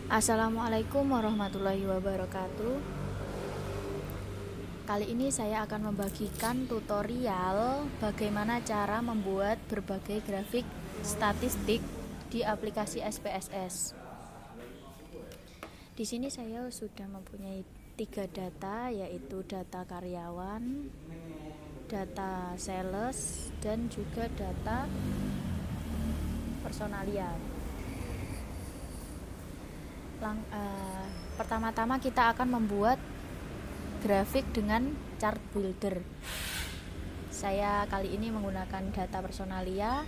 Assalamualaikum warahmatullahi wabarakatuh. Kali ini saya akan membagikan tutorial bagaimana cara membuat berbagai grafik statistik di aplikasi SPSS. Di sini saya sudah mempunyai 3 data, yaitu data karyawan, data sales, dan juga data personalia. Pertama-tama kita akan membuat grafik dengan chart builder. Saya kali ini menggunakan data personalia.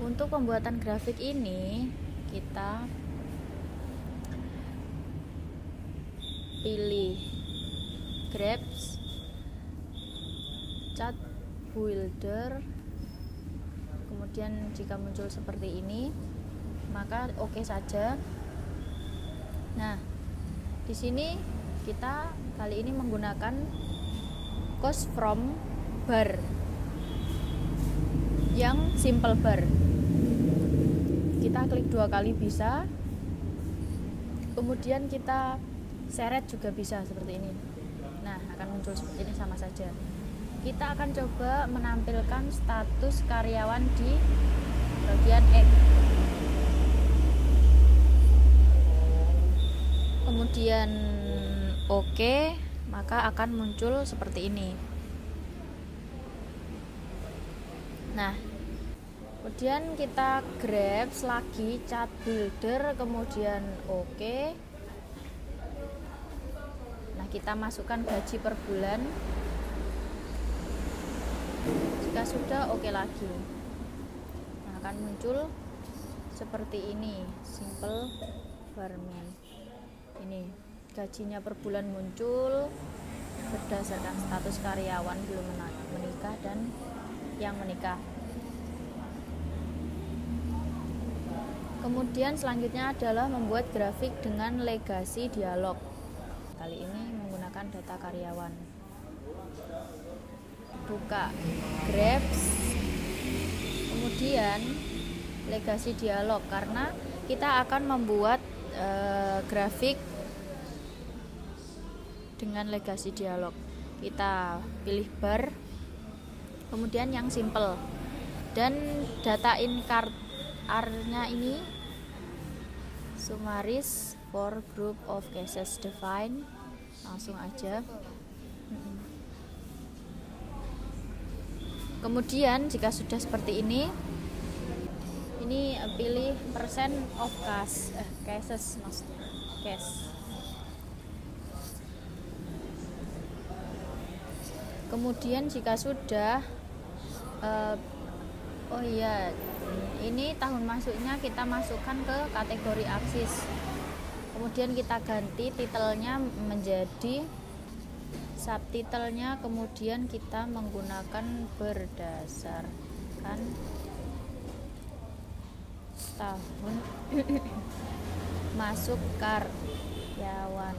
Untuk pembuatan grafik ini kita pilih Graph chart builder. Kemudian jika muncul seperti ini, maka oke saja. Nah, di sini kita kali ini menggunakan cost from bar yang simple bar. Kita klik 2 kali bisa, kemudian kita seret juga bisa seperti ini. Nah, akan muncul seperti ini, sama saja. Kita akan coba menampilkan status karyawan di bagian X. Kemudian oke, maka akan muncul seperti ini. Nah, kemudian kita grab lagi chart builder, kemudian oke. Nah, kita masukkan gaji per bulan. Jika sudah, oke lagi. Nah, akan muncul seperti ini, simple barman. Ini gajinya per bulan muncul berdasarkan status karyawan belum menikah dan yang menikah. Kemudian selanjutnya adalah membuat grafik dengan legasi dialog. Kali ini menggunakan data karyawan. Buka Graphs, kemudian legasi dialog, karena kita akan membuat grafik dengan legasi dialog. Kita pilih bar, kemudian yang simple, dan data in card R-nya ini summaries for group of cases defined. Langsung aja. Kemudian jika sudah seperti ini pilih percent of cases, case. Kemudian jika sudah ini tahun masuknya kita masukkan ke kategori aksis. Kemudian kita ganti titelnya menjadi subtitlenya, kemudian kita menggunakan berdasarkan tahun masuk karyawan,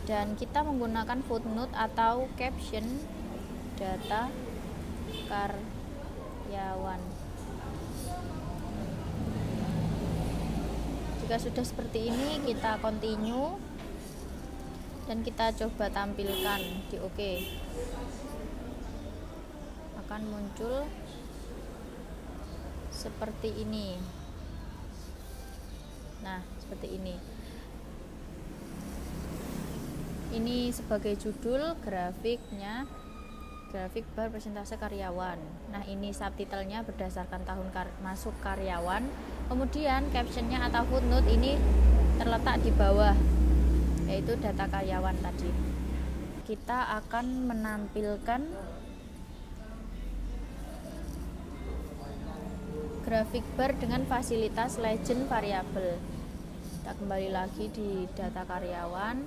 dan kita menggunakan footnote atau caption data karyawan. Jika sudah seperti ini, kita continue dan kita coba tampilkan di OK. Akan muncul seperti ini. Nah, seperti ini. Ini sebagai judul grafiknya, grafik bar persentase karyawan. Nah, ini subtitlenya berdasarkan tahun masuk karyawan. Kemudian captionnya atau footnote ini terletak di bawah, yaitu data karyawan tadi. Kita akan menampilkan grafik bar dengan fasilitas legend variabel. Kita kembali lagi di data karyawan,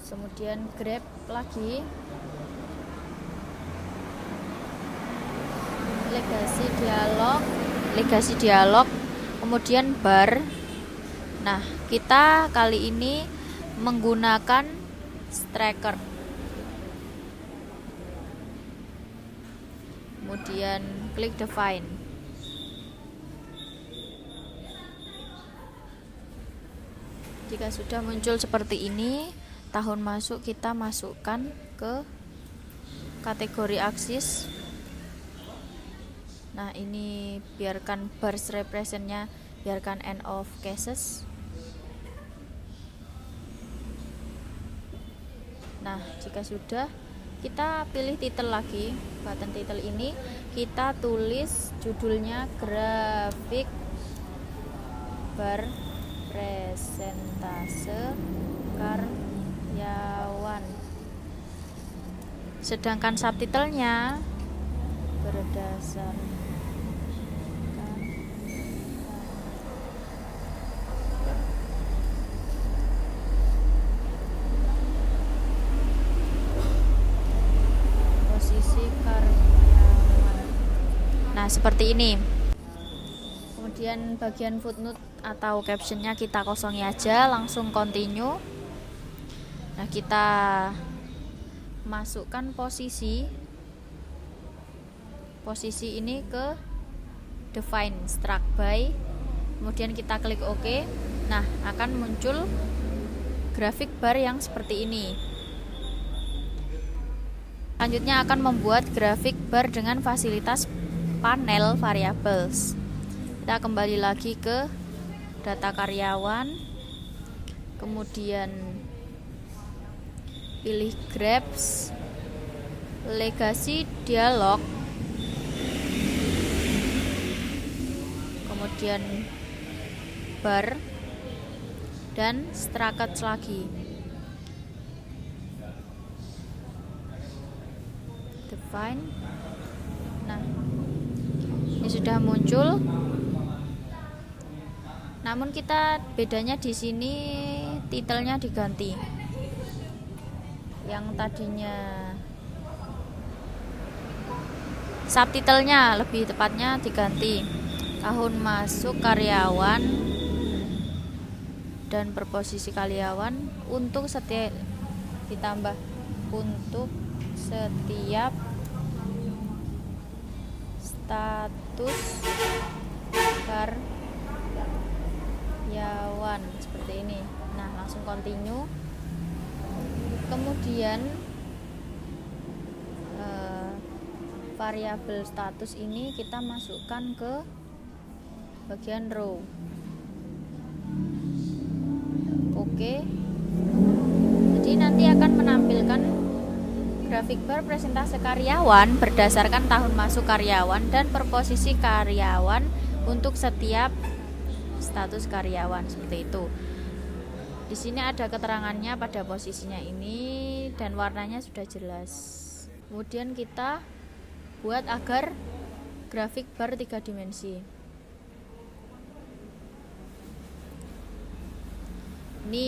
kemudian grab lagi legasi dialog, kemudian bar. Nah, kita kali ini menggunakan striker. Kemudian klik define. Jika sudah muncul seperti ini, tahun masuk kita masukkan ke kategori aksis. Nah, ini biarkan bars representnya, biarkan end of cases. Nah, jika sudah, kita pilih title lagi. Button title ini kita tulis judulnya grafik bar presentase karyawan. Sedangkan subtitlenya berdasarkan posisi karyawan. Nah, seperti ini. Kemudian bagian footnote atau captionnya kita kosongi aja, langsung continue. Nah, kita masukkan posisi ini ke define struct by, kemudian kita klik OK. Nah, akan muncul grafik bar yang seperti ini. Selanjutnya akan membuat grafik bar dengan fasilitas panel variables. Kita kembali lagi ke data karyawan, kemudian pilih grabs, legacy dialog, kemudian bar dan struct lagi. Define. Nah, ini sudah muncul. Namun kita bedanya di sini titelnya diganti. Yang tadinya subtitlenya lebih tepatnya diganti tahun masuk karyawan dan berposisi karyawan untuk setiap, ditambah untuk setiap status karyawan, seperti ini. Nah, langsung continue. Kemudian variabel status ini kita masukkan ke bagian row. Oke. Jadi nanti akan menampilkan grafik bar presentase karyawan berdasarkan tahun masuk karyawan dan berposisi karyawan untuk setiap status karyawan, seperti itu. Di sini ada keterangannya pada posisinya ini dan warnanya sudah jelas. Kemudian kita buat agar grafik bar 3 dimensi. Ini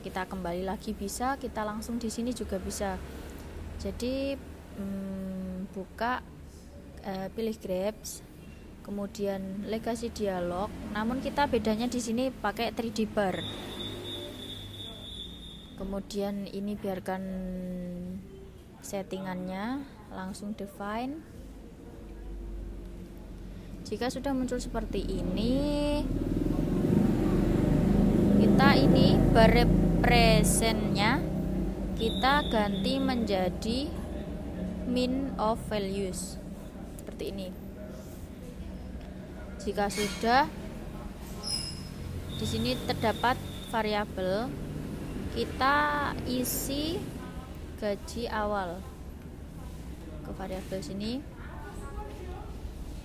kita kembali lagi bisa, kita langsung di sini juga bisa. Jadi buka, pilih grabs, kemudian legacy dialog. Namun kita bedanya di sini pakai 3D bar. Kemudian ini biarkan settingannya, langsung define. Jika sudah muncul seperti ini, kita ini bar representnya kita ganti menjadi mean of values, seperti ini. Jika sudah, di sini terdapat variabel, kita isi gaji awal ke variabel sini.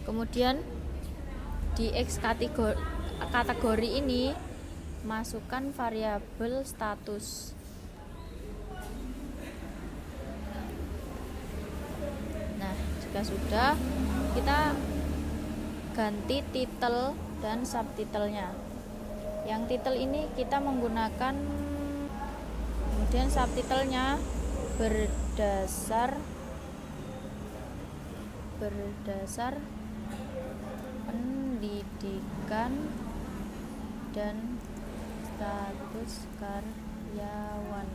Kemudian di X kategori ini masukkan variabel status. Nah, jika sudah, kita ganti title dan subtitlenya. Yang title ini kita menggunakan, kemudian subtitlenya berdasar pendidikan dan status karyawan.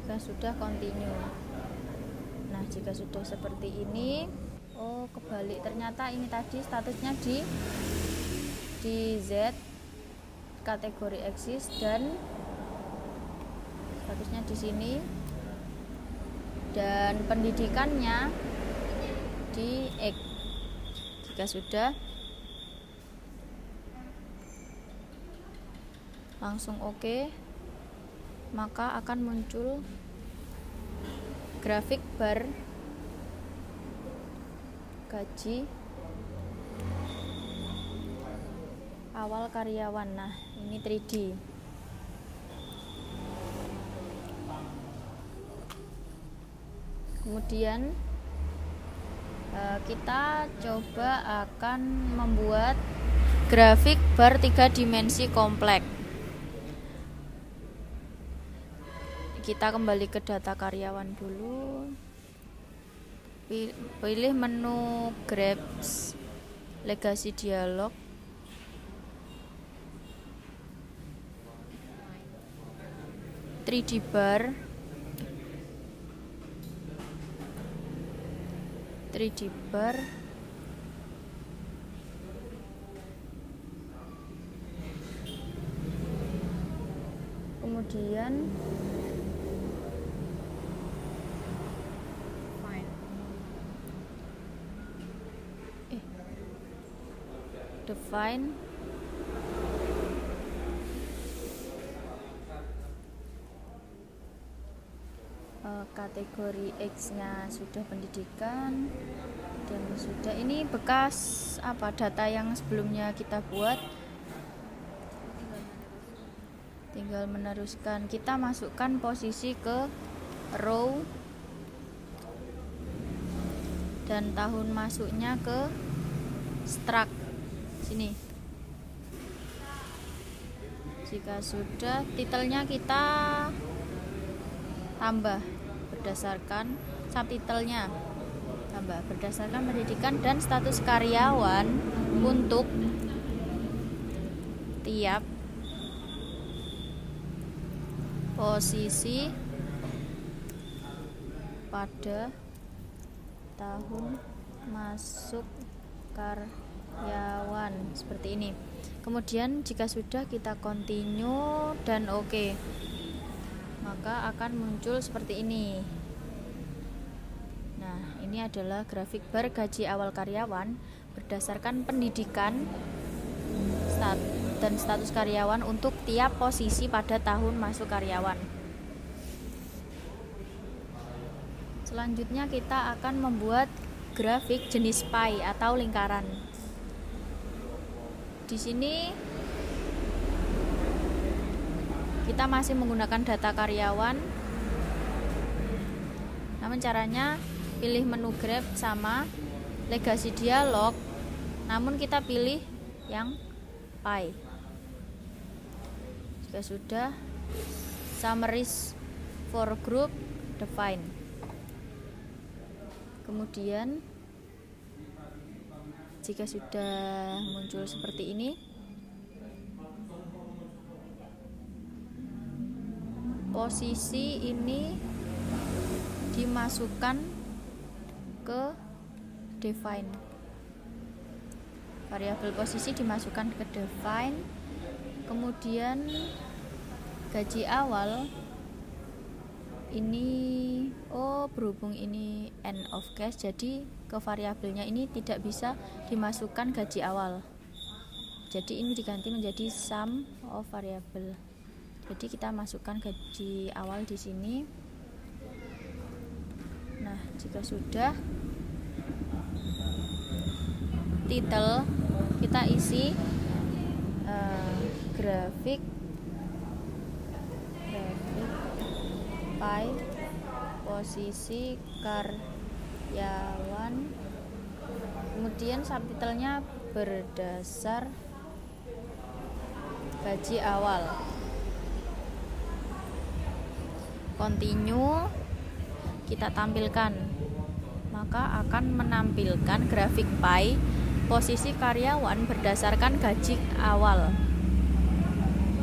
Jika sudah, continue. Nah, jika sudah seperti ini, Oh kebalik, ternyata ini tadi statusnya di Z kategori eksis dan statusnya di sini, dan pendidikannya di X. Jika sudah, langsung oke, maka akan muncul grafik bar gaji awal karyawan. Nah, ini 3D. Kemudian kita coba akan membuat grafik bar 3 dimensi kompleks. Kita kembali ke data karyawan dulu. Pilih menu Graph Legacy Dialog. Bar 3D bar, kemudian define kategori X-nya sudah pendidikan dan sudah, ini bekas data yang sebelumnya kita buat, tinggal meneruskan. Kita masukkan posisi ke row dan tahun masuknya ke struct sini. Jika sudah, titelnya kita tambah berdasarkan subtitlenya, tambah berdasarkan pendidikan dan status karyawan untuk tiap posisi pada tahun masuk karyawan, seperti ini. Kemudian jika sudah, kita continue dan oke, maka akan muncul seperti ini. Nah, ini adalah grafik bar gaji awal karyawan berdasarkan pendidikan dan status karyawan untuk tiap posisi pada tahun masuk karyawan. Selanjutnya kita akan membuat grafik jenis pie atau lingkaran. Di sini kita masih menggunakan data karyawan, namun caranya pilih menu Graph sama Legacy Dialog, namun kita pilih yang pie. Jika sudah, Summaries for Group Define. Kemudian jika sudah muncul seperti ini, posisi ini dimasukkan ke define. Variabel posisi dimasukkan ke define. Kemudian gaji awal ini berhubung ini end of cash, jadi ke variabelnya ini tidak bisa dimasukkan gaji awal. Jadi ini diganti menjadi sum of variable. Jadi kita masukkan gaji awal di sini. Nah, jika sudah, title kita isi grafik pie posisi karyawan, kemudian subtitlenya berdasar gaji awal. Continue, kita tampilkan, maka akan menampilkan grafik pie posisi karyawan berdasarkan gaji awal.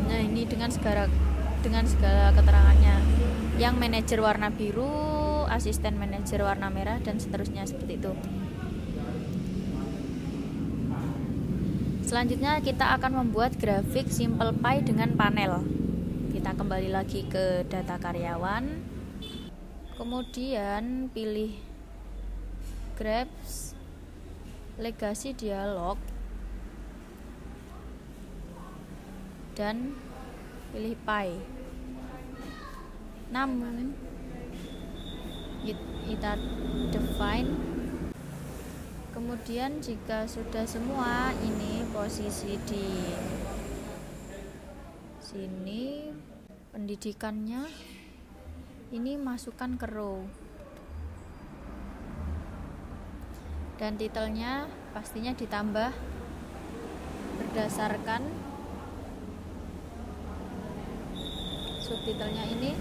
Nah, ini dengan segala keterangannya. Yang manajer warna biru, asisten manajer warna merah, dan seterusnya seperti itu. Selanjutnya kita akan membuat grafik Simple Pie dengan panel. Kita kembali lagi ke data karyawan, kemudian pilih Graph, Legacy Dialog, dan pilih Pie. Namun kita define. Kemudian jika sudah semua, ini posisi di sini pendidikannya, ini masukkan ke row, dan titelnya pastinya ditambah berdasarkan subtitelnya, ini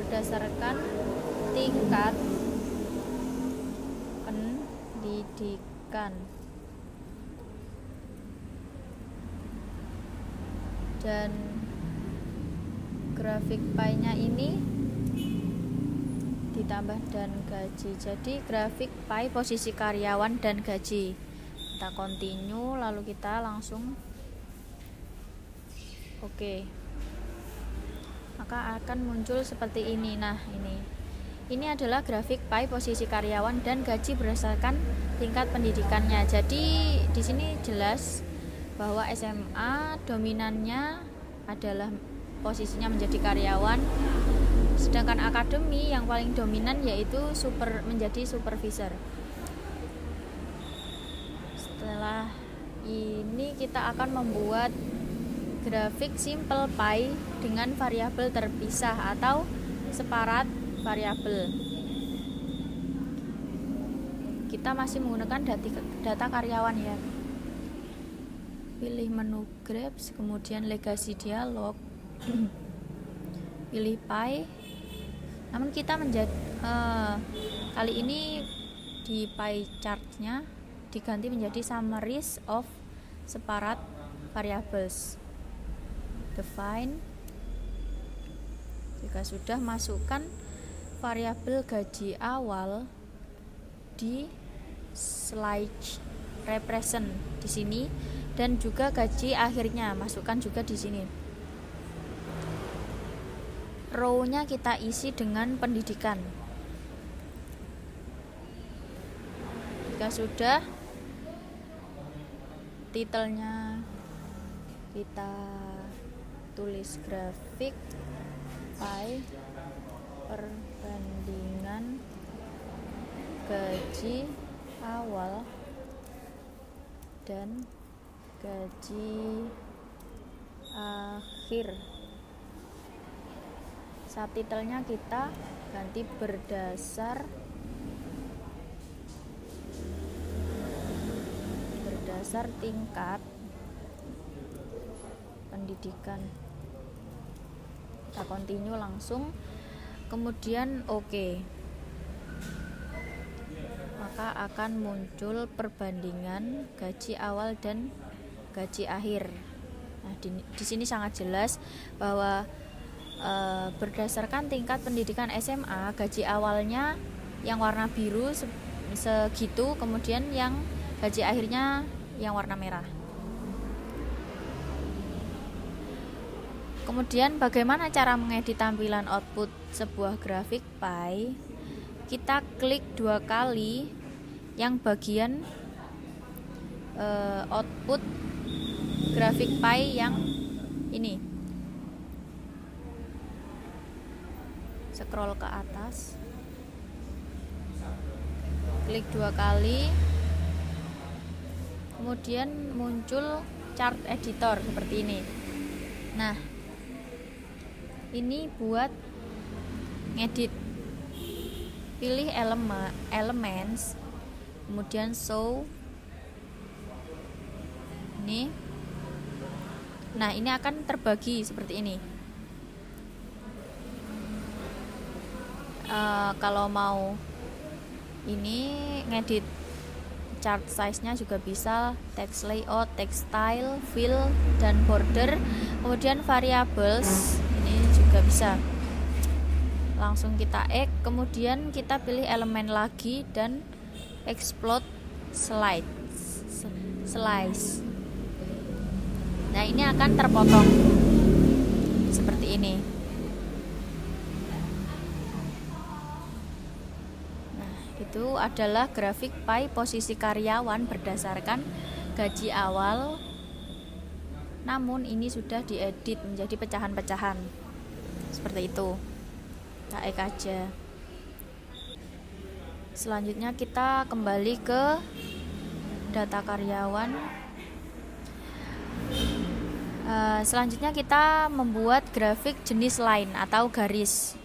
berdasarkan tingkat pendidikan, dan grafik pie-nya ini ditambah dan gaji. Jadi grafik pie posisi karyawan dan gaji. Kita continue, lalu kita langsung oke. Maka akan muncul seperti ini. Nah, ini adalah grafik pie posisi karyawan dan gaji berdasarkan tingkat pendidikannya. Jadi di sini jelas bahwa SMA dominannya adalah posisinya menjadi karyawan, sedangkan akademi yang paling dominan yaitu menjadi supervisor. Setelah ini kita akan membuat grafik Simple Pie dengan variabel terpisah atau separat variabel. Kita masih menggunakan data karyawan ya. Pilih menu Graph, kemudian Legacy Dialog, pilih Pie. Namun kita kali ini di pie chart-nya diganti menjadi Summaries of Separate Variables. Define. Jika sudah, masukkan variabel gaji awal di slide represent di sini, dan juga gaji akhirnya masukkan juga di sini. Row-nya kita isi dengan pendidikan. Jika sudah, titelnya kita tulis grafik pie perbandingan gaji awal dan gaji akhir. Subtitlenya kita ganti berdasar tingkat pendidikan. Kita continue langsung, kemudian oke. Maka akan muncul perbandingan gaji awal dan gaji akhir. Nah, di sini sangat jelas bahwa berdasarkan tingkat pendidikan SMA, gaji awalnya yang warna biru segitu, kemudian yang gaji akhirnya yang warna merah. Kemudian bagaimana cara mengedit tampilan output sebuah grafik pie? Kita klik 2 kali yang bagian output grafik pie yang ini. Scroll ke atas, klik 2 kali, kemudian muncul chart editor seperti ini. Nah, ini buat ngedit. Pilih elements, kemudian show ini. Nah, ini akan terbagi seperti ini. Kalau mau ini ngedit chart size-nya juga bisa, text layout, text style, fill, dan border. Kemudian variables ini juga bisa. Langsung kita kemudian kita pilih elemen lagi dan explode slice. Nah, ini akan terpotong seperti ini. Nah, itu adalah grafik pie posisi karyawan berdasarkan gaji awal, namun ini sudah diedit menjadi pecahan-pecahan seperti itu. Kita X aja. Selanjutnya kita kembali ke data karyawan. Selanjutnya kita membuat grafik jenis line atau garis.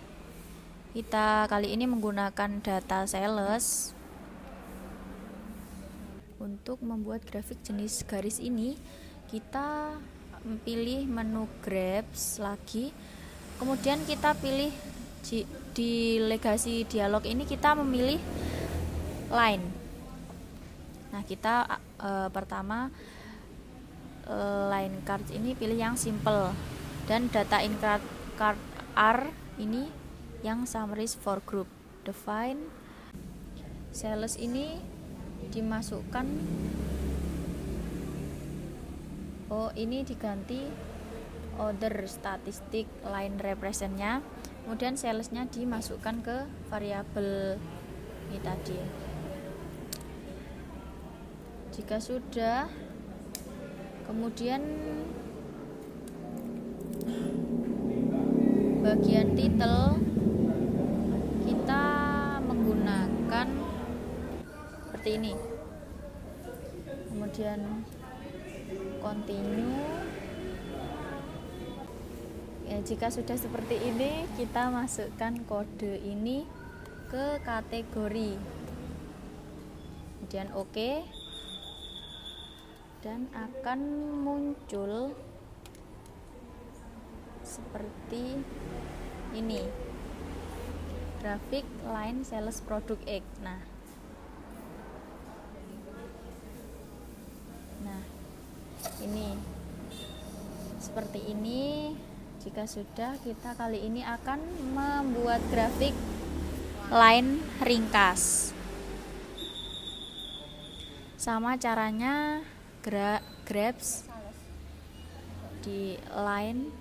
Kita kali ini menggunakan data sales. Untuk membuat grafik jenis garis ini, kita pilih menu graph lagi, kemudian kita pilih di legasi dialog ini kita memilih line. Nah, kita pertama line card ini pilih yang simple, dan data in card R ini yang summaries for group. Define sales ini dimasukkan, ini diganti order statistik line representnya, kemudian salesnya dimasukkan ke variabel ini tadi. Jika sudah, kemudian bagian title kita menggunakan seperti ini, kemudian continue. Ya, jika sudah seperti ini, kita masukkan kode ini ke kategori, kemudian OK, dan akan muncul seperti ini, grafik line sales produk X. Nah, ini seperti ini. Jika sudah, kita kali ini akan membuat grafik line ringkas. Sama caranya, grabs di line,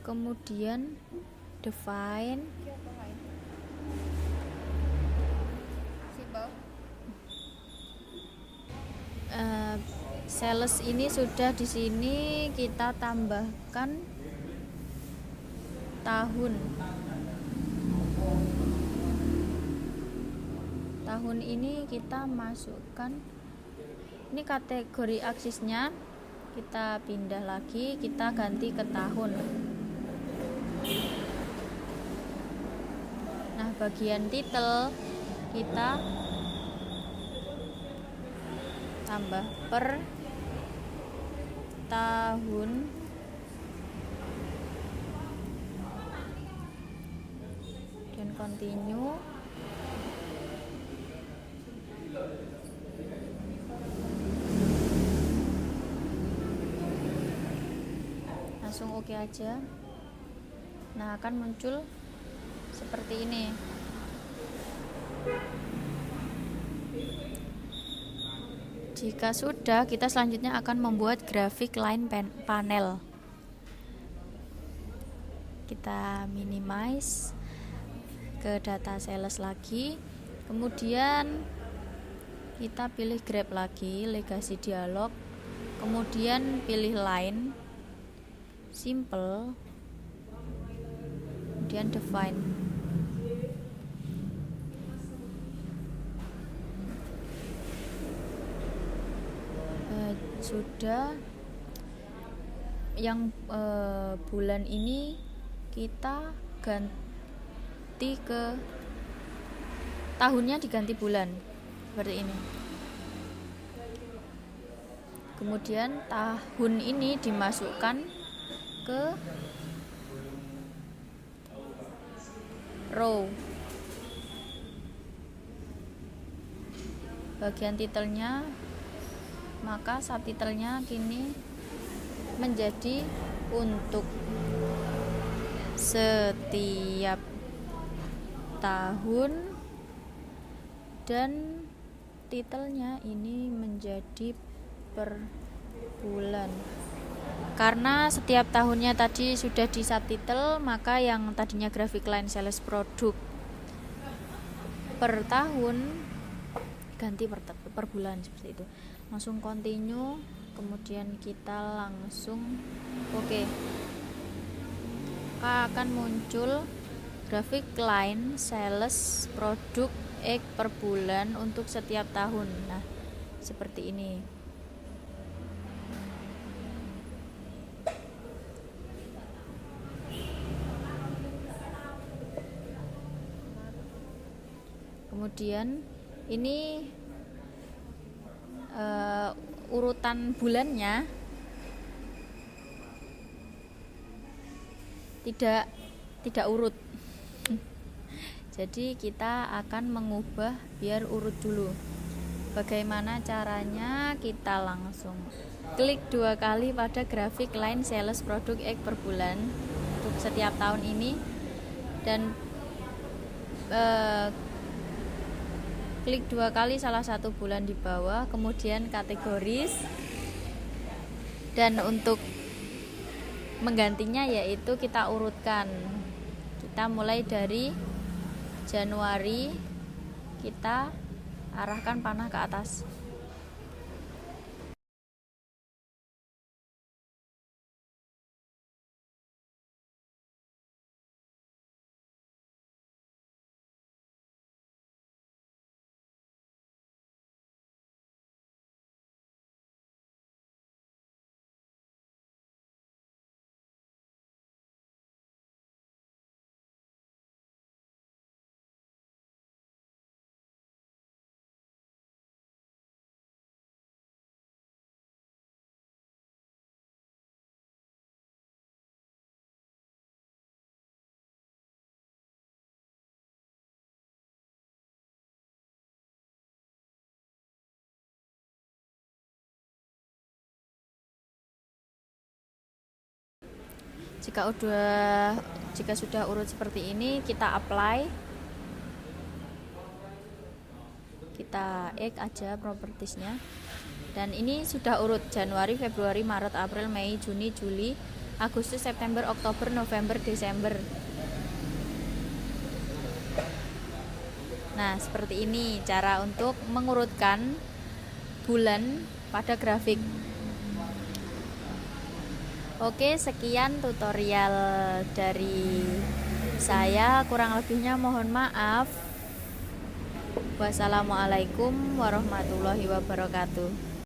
kemudian define, sales ini sudah di sini kita tambahkan tahun. Tahun ini kita masukkan, ini kategori aksisnya kita pindah lagi, kita ganti ke tahun. Nah, bagian title kita tambah per tahun, dan continue. Langsung OK aja. Nah, akan muncul seperti ini. Jika sudah, kita selanjutnya akan membuat grafik line panel. Kita minimize ke data sales lagi, kemudian kita pilih grab lagi, legasi dialog, kemudian pilih line simple, kemudian define. Sudah, yang bulan ini kita ganti ke tahunnya, diganti bulan seperti ini. Kemudian tahun ini dimasukkan ke row. Bagian titelnya, maka subtitlenya kini menjadi untuk setiap tahun dan subtitlenya ini menjadi per bulan. Karena setiap tahunnya tadi sudah di subtitle, maka yang tadinya graphic line sales produk per tahun ganti per bulan seperti itu. Langsung continue, kemudian kita langsung oke. Akan muncul graphic line sales produk X per bulan untuk setiap tahun. Nah, seperti ini. Kemudian ini urutan bulannya tidak urut. Jadi kita akan mengubah biar urut dulu. Bagaimana caranya? Kita langsung klik 2 kali pada graphic line sales produk X per bulan untuk setiap tahun ini, dan klik 2 kali salah satu bulan di bawah, kemudian kategoris, dan untuk menggantinya yaitu kita urutkan. Kita mulai dari Januari, kita arahkan panah ke atas. Jika sudah urut seperti ini, kita apply, kita X aja propertiesnya, dan ini sudah urut Januari, Februari, Maret, April, Mei, Juni, Juli, Agustus, September, Oktober, November, Desember. Nah, seperti ini cara untuk mengurutkan bulan pada grafik. Oke, sekian tutorial dari saya, kurang lebihnya mohon maaf. Wassalamualaikum warahmatullahi wabarakatuh.